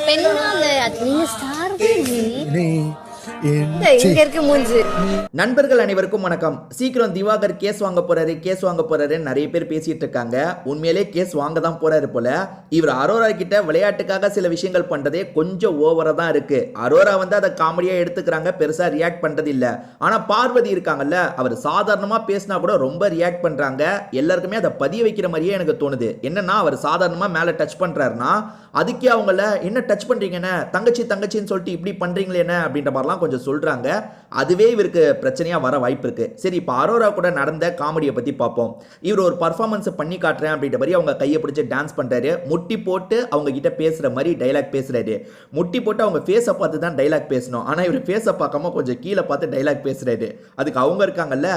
பெண்ணா அந்த நீங்க ஸ்டார் நண்பர்கள் அனைவருக்கும் வணக்கம். சீக்கிரம் திவாகர் கேஸ் வாங்க போறாரு நிறைய பேர் பேசிட்டு இருக்காங்க. உண்மையிலே கேஸ் வாங்க தான் போறாரு போல. இவர் அரோரா கிட்ட விளையாட்டுக்காக சில விஷயங்கள் பண்றதே கொஞ்சம் ஓவரா தான் இருக்கு. அரோரா வந்து அதை காமெடியா எடுத்துக்கிறாங்க, பெருசா ரியாக்ட் பண்றது இல்ல. ஆனா பார்வதி இருக்காங்கல்ல, அவர் சாதாரணமா பேசினா கூட ரொம்ப ரியாக்ட் பண்றாங்க. எல்லாருக்குமே அதை பதிய வைக்கிற மாதிரியே எனக்கு தோணுது. என்னன்னா, அவர் சாதாரணமா மேல டச் பண்றாருன்னா அதுக்கே அவங்கள என்ன டச் பண்றீங்கன்னு தங்கச்சின்னு சொல்லிட்டு இப்படி பண்றீங்களே என்ன அப்படின்ற மாதிரிலாம் கொஞ்சம் சொல்றாங்க. அதுவே இவருக்கு பிரச்சனையா வர வாய்ப்பு இருக்கு. சரி, இப்போ அரோரா கூட நடந்த காமெடியை பத்தி பார்ப்போம். இவர் ஒரு பர்ஃபார்மன்ஸ் பண்ணி காட்டுறேன் அப்படின்ற மாதிரி அவங்க கையை பிடிச்சி டான்ஸ் பண்றாரு. முட்டி போட்டு அவங்க கிட்ட பேசுற மாதிரி டைலாக் பேசுறாரு. முட்டி போட்டு அவங்க ஃபேஸை பார்த்து தான் டைலாக் பேசணும். ஆனா இவர் ஃபேஸை பார்க்காம கொஞ்சம் கீழே பார்த்து டைலாக் பேசுறாரு. அதுக்கு அவங்க இருக்காங்கல்ல,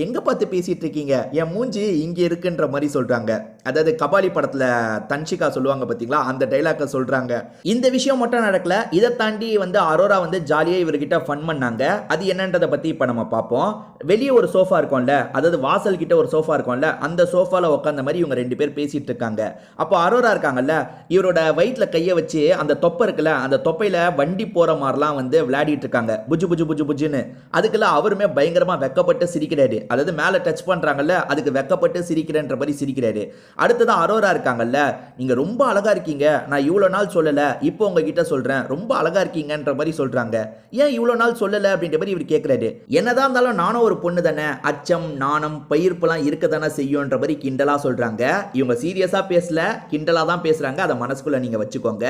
எங்க பார்த்து பேசிட்டு இருக்கீங்க, என் மூஞ்சி இங்க இருக்குன்ற மாதிரி சொல்றாங்க. அதாவது கபாலி படத்துல தன்ஷிகா சொல்லுவாங்க பாத்தீங்களா, அந்த டைலாக்க சொல்றாங்க. இந்த விஷயம் மட்டும் நடக்கல, இதை தாண்டி வந்து அரோரா வந்து ஜாலியா இவர்கிட்ட ஃபன் பண்ணாங்க. அது என்னன்றதை பத்தி இப்ப நம்ம பார்ப்போம். வெளியே ஒரு சோஃபா இருக்கும்ல, அதாவது வாசல் கிட்ட ஒரு சோஃபா இருக்கும்ல, அந்த சோஃபால உட்கார்ந்த மாதிரி இவங்க ரெண்டு பேர் பேசிட்டு இருக்காங்க. அப்போ அரோரா இருக்காங்கல்ல, இவரோட வயிற்றுல கையை வச்சு அந்த தொப்பை இருக்குல்ல, அந்த தொப்பையில வண்டி போற மாதிரிலாம் வந்து விளையாடிட்டு இருக்காங்க, புஜு புஜு புஜு புஜுன்னு. அதுக்கெல்லாம் அவருமே பயங்கரமா வெக்கப்பட்டு சிரிக்கிறாரு. அதாவது மேல டச் பண்றாங்கல்ல, அதுக்கு வெக்கப்பட்டு சிரிக்கிறன்ற மாதிரி சிரிக்கிறாரு. அடுத்ததான் அரோரா இருக்காங்கல்ல, நீங்க ரொம்ப அழகா இருக்கீங்க, நான் இவ்வளவு நாள் சொல்லல, இப்போ உங்ககிட்ட சொல்றேன், ரொம்ப அழகா இருக்கீங்கன்ற மாதிரி சொல்றாங்க. ஏன் இவ்வளவு நாள் சொல்லல அப்படின்ற மாதிரி இவர் கேட்கிறாரு. என்னதான் இருந்தாலும் நானும் ஒரு பொண்ணு தானே, அச்சம் நாணம் பயிர்ப்புலாம் இருக்க தானே செய்யும்ன்ற மாதிரி கிண்டலா சொல்றாங்க. இவங்க சீரியஸா பேசல, கிண்டலா தான் பேசுறாங்க. அதை மனசுக்குள்ள நீங்க வச்சுக்கோங்க.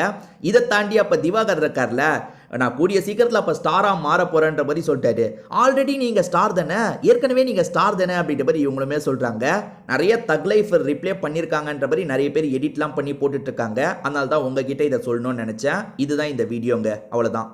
இதை தாண்டி அப்ப திவாகர் இருக்கார்ல, நான் கூடிய சீக்கிரத்தில் அப்போ ஸ்டாராக மாற போறேன்ற மாதிரி சொல்லிட்டாரு. ஆல்ரெடி நீங்கள் ஸ்டார் தானே, ஏற்கனவே நீங்கள் ஸ்டார் தானே அப்படின்ற மாதிரி இவங்களுமே சொல்கிறாங்க. நிறைய தக் லைஃப் ரிப்ளே பண்ணியிருக்காங்கன்ற மாதிரி நிறைய பேர் எடிட்லாம் பண்ணி போட்டுட்டு இருக்காங்க. அதனால தான் உங்ககிட்ட இதை சொல்லணும்னு நினச்சேன். இதுதான் இந்த வீடியோங்க, அவ்வளோதான்.